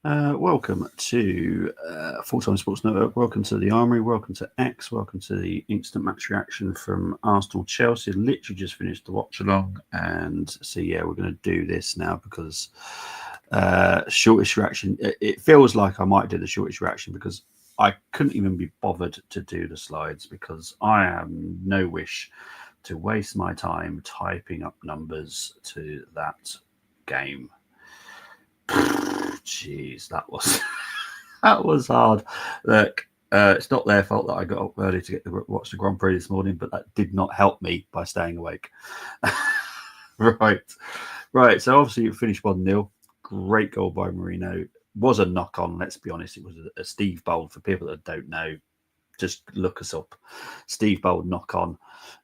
Welcome to Full Time Sports Network. Welcome to the Armory. Welcome to X. Welcome to the instant match reaction from Arsenal Chelsea. Literally just finished the watch along, and so yeah, we're going to do this now because shortest reaction. It feels like I might do the shortest reaction because I couldn't even be bothered to do the slides because I have no wish to waste my time typing up numbers to that game. Jeez, that was that was hard. Look, it's not their fault that I got up early to watch the Grand Prix this morning, but that did not help me by staying awake. right. So obviously it finished 1-0. Great goal by Marino. Was a knock on. Let's be honest, it was a Steve Bold. For people that don't know, just look us up. Steve Bold knock on,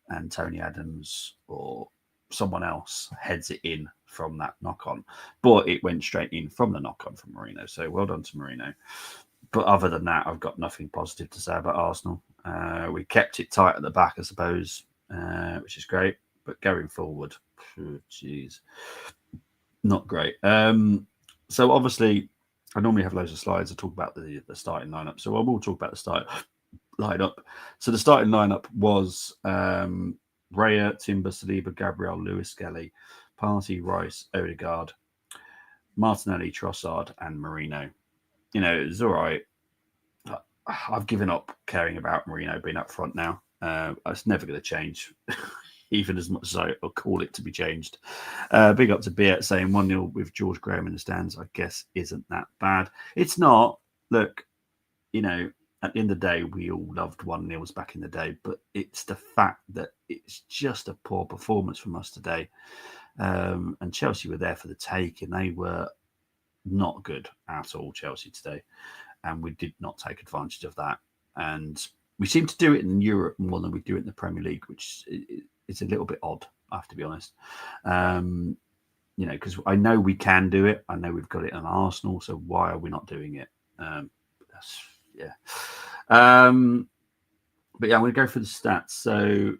and Tony Adams or someone else heads it in from that knock on, but it went straight in from the knock on from Marino. So well done to Marino. But other than that, I've got nothing positive to say about Arsenal. We kept it tight at the back, I suppose, which is great. But going forward, jeez, not great. So obviously, I normally have loads of slides. I talk about the starting lineup. So I will talk about the start lineup. So the starting lineup was Raya, Timber, Saliba, Gabriel, Lewis, Skelly, Partey, Rice, Odegaard, Martinelli, Trossard, and Marino. You know, it was all right. I've given up caring about Marino being up front now. It's never going to change, even as much as I'll call it to be changed. Big up to Beat saying 1-0 with George Graham in the stands, I guess, isn't that bad. It's not. Look, you know, at the end of the day, we all loved 1-0s back in the day, but it's the fact that it's just a poor performance from us today. And Chelsea were there for the take, and they were not good at all, Chelsea today. And we did not take advantage of that. And we seem to do it in Europe more than we do it in the Premier League, which is a little bit odd, I have to be honest. You know, because I know we can do it. I know we've got it on Arsenal, so why are we not doing it? Yeah. But yeah, I'm going to go through the stats. So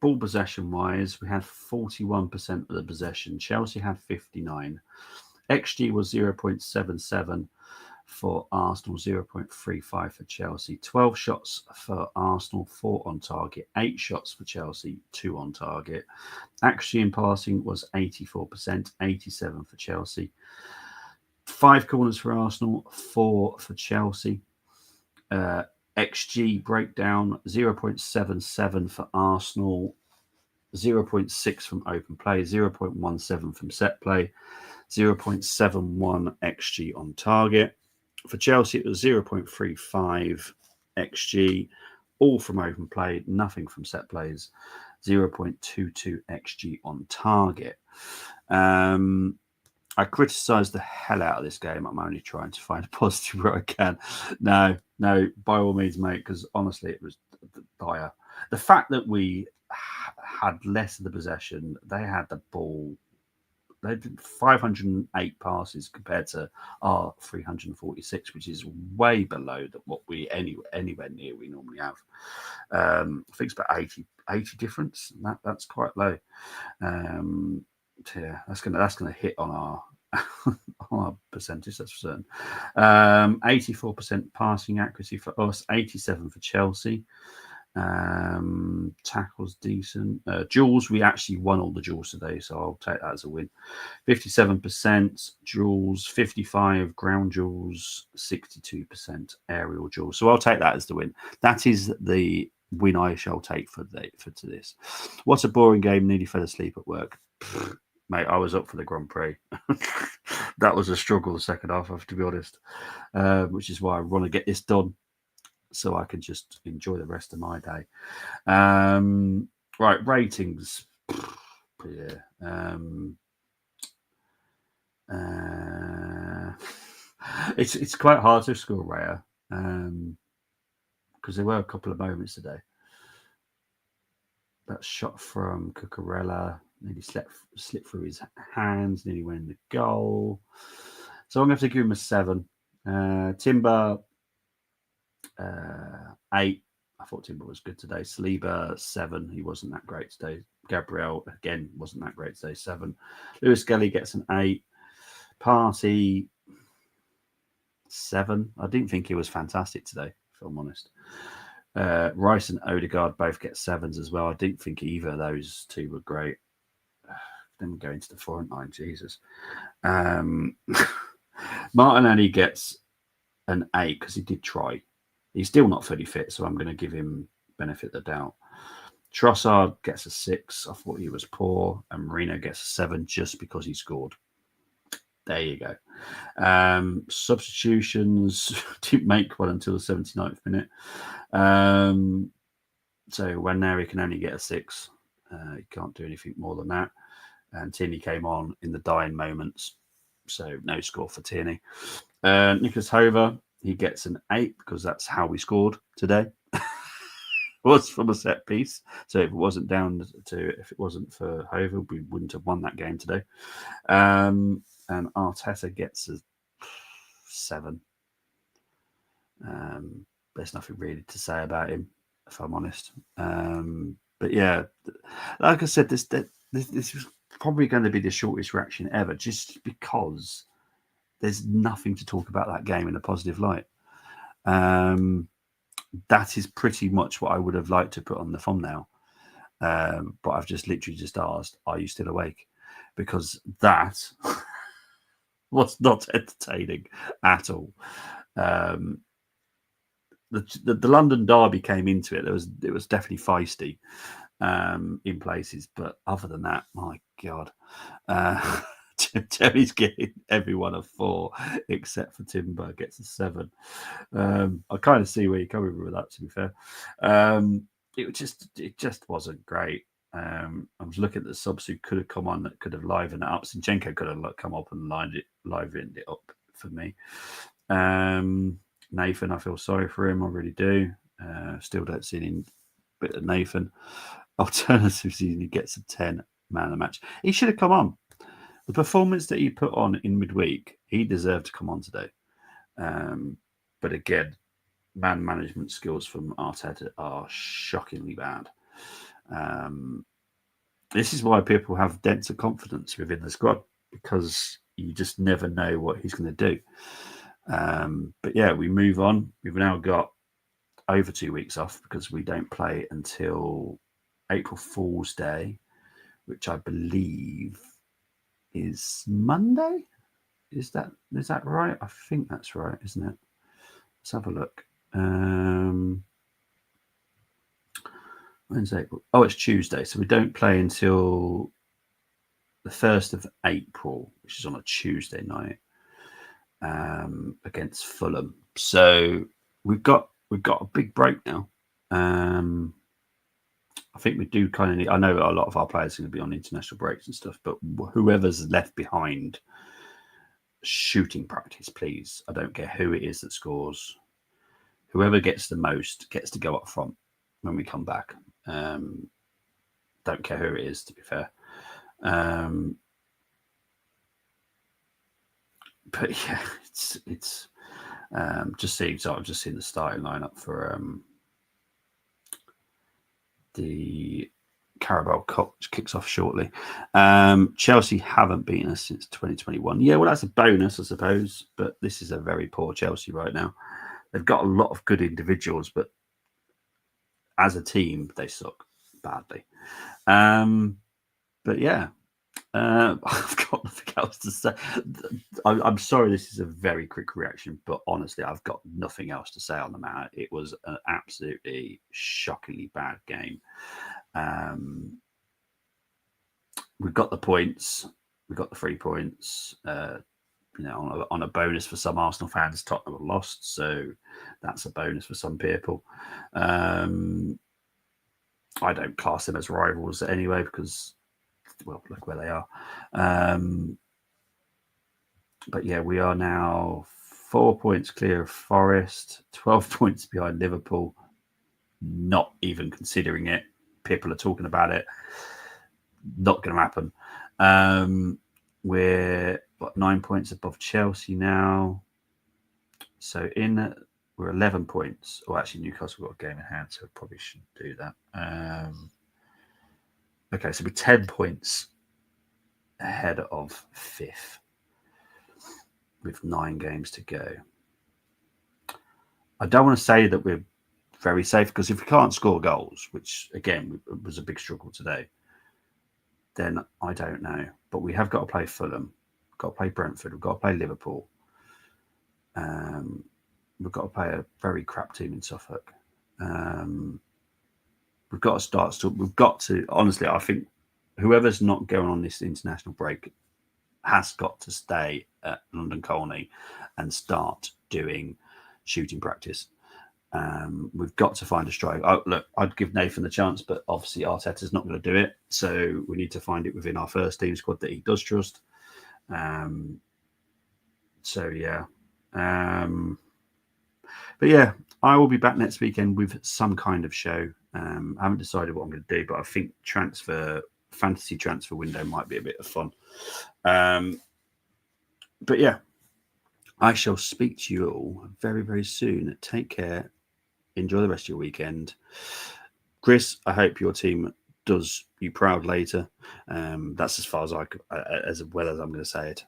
ball possession wise, we had 41% of the possession. Chelsea had 59. XG was 0.77 for Arsenal, 0.35 for Chelsea. 12 shots for Arsenal, 4 on target. 8 shots for Chelsea, 2 on target. Accuracy in passing was 84%, 87 for Chelsea. 5 corners for Arsenal, 4 for Chelsea. XG breakdown 0.77 for Arsenal, 0.6 from open play, 0.17 from set play, 0.71 XG on target. For Chelsea, it was 0.35 XG, all from open play, nothing from set plays, 0.22 XG on target. I criticised the hell out of this game. I'm only trying to find a positive where I can. No, by all means, mate, because honestly, it was dire. The fact that we had less of the possession, they had the ball. They did 508 passes compared to our 346, which is way below what we anywhere near we normally have. I think it's about 80 difference. That's quite low. Yeah, that's gonna hit on our on our percentage, that's for certain. 84% passing accuracy for us, 87 for Chelsea. Tackles decent. Duels, we actually won all the duels today, so I'll take that as a win. 57% duels, 55 ground duels, 62% aerial duels. So I'll take that as the win. That is the win I shall take for this. What a boring game. Nearly fell asleep at work. Mate, I was up for the Grand Prix. That was a struggle the second half, I have to be honest, which is why I want to get this done so I can just enjoy the rest of my day. Right, ratings. Yeah. It's quite hard to score Raya because there were a couple of moments today. That shot from Cucurella nearly slipped through his hands, nearly went in the goal. So I'm going to have to give him a 7. Timber, 8. I thought Timber was good today. Saliba, 7. He wasn't that great today. Gabriel, again, wasn't that great today. 7. Lewis Skelly gets an 8. Partey, 7. I didn't think he was fantastic today, if I'm honest. Rice and Odegaard both get 7s as well. I didn't think either of those two were great. Then go into the 4 and 9, Jesus. Martinelli gets an 8 because he did try. He's still not fully fit, so I'm going to give him benefit of the doubt. Trossard gets a 6. I thought he was poor. And Marino gets a 7 just because he scored. There you go. Substitutions didn't make one until the 79th minute. So Nwaneri can only get a 6. He can't do anything more than that. And Tierney came on in the dying moments. So no score for Tierney. Nicholas Hover, he gets an 8 because that's how we scored today. Was from a set piece. So if it wasn't for Hover, we wouldn't have won that game today. And Arteta gets a 7. There's nothing really to say about him, if I'm honest. But yeah, like I said, this is probably going to be the shortest reaction ever, just because there's nothing to talk about that game in a positive light. That is pretty much what I would have liked to put on the thumbnail. But I've just literally just asked, are you still awake? Because that was not entertaining at all. The London derby came into it. It was definitely feisty in places, but other than that, my God, Terry's getting everyone a 4 except for Timber gets a 7. I kind of see where you're coming with that. To be fair, it just wasn't great. I was looking at the subs who could have come on that could have livened it up. Zinchenko could have come up and livened it up for me. Nathan, I feel sorry for him. I really do. Still don't see any bit of Nathan. Alternatively, he gets a 10 man of the match. He should have come on. The performance that he put on in midweek, he deserved to come on today. But again, man management skills from Arteta are shockingly bad. This is why people have denser confidence within the squad, because you just never know what he's going to do. But yeah, we move on. We've now got over 2 weeks off because we don't play until April Fool's Day, which I believe is Monday. Is that right? I think that's right, isn't it? Let's have a look. When's April? Oh, it's Tuesday. So we don't play until the 1st of April, which is on a Tuesday night, against Fulham. So we've got a big break now. I think we do kind of need. I know a lot of our players are going to be on international breaks and stuff, but whoever's left behind, shooting practice, please. I don't care who it is that scores. Whoever gets the most gets to go up front when we come back. Don't care who it is, to be fair. But yeah, it's just seeing. So I've just seen the starting lineup for the Carabao Cup, which kicks off shortly. Chelsea haven't beaten us since 2021. Yeah, well, that's a bonus, I suppose. But this is a very poor Chelsea right now. They've got a lot of good individuals, but as a team, they suck badly. But yeah, I've got nothing else to say. I'm sorry, this is a very quick reaction, but honestly, I've got nothing else to say on the matter. It was an absolutely shockingly bad game. We've got the points. We've got the 3 points. On a bonus for some Arsenal fans, Tottenham have lost, so that's a bonus for some people. I don't class them as rivals anyway because, well, look where they are. But yeah, we are now 4 points clear of Forest, 12 points behind Liverpool. Not even considering it. People are talking about it. Not going to happen. We're 9 points above Chelsea now. So we're 11 points. Or actually, Newcastle got a game in hand, so we probably shouldn't do that. Okay, so we're 10 points ahead of 5th with 9 games to go. I don't want to say that we're very safe, because if we can't score goals, which again was a big struggle today, then I don't know. But we have got to play Fulham, got to play Brentford, we've got to play Liverpool. We've got to play a very crap team in Suffolk. We've got to start. We've got to, honestly, I think whoever's not going on this international break has got to stay at London Colney and start doing shooting practice. We've got to find a strike. Look, I'd give Nathan the chance, but obviously Arteta's not going to do it. So we need to find it within our first team squad that he does trust. So yeah. But yeah, I will be back next weekend with some kind of show. I haven't decided what I'm going to do, but I think fantasy transfer window might be a bit of fun. But yeah, I shall speak to you all very, very soon. Take care. Enjoy the rest of your weekend. Chris, I hope your team does you proud later. That's as far as as well as I'm going to say it.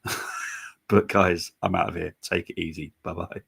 But guys, I'm out of here. Take it easy. Bye-bye.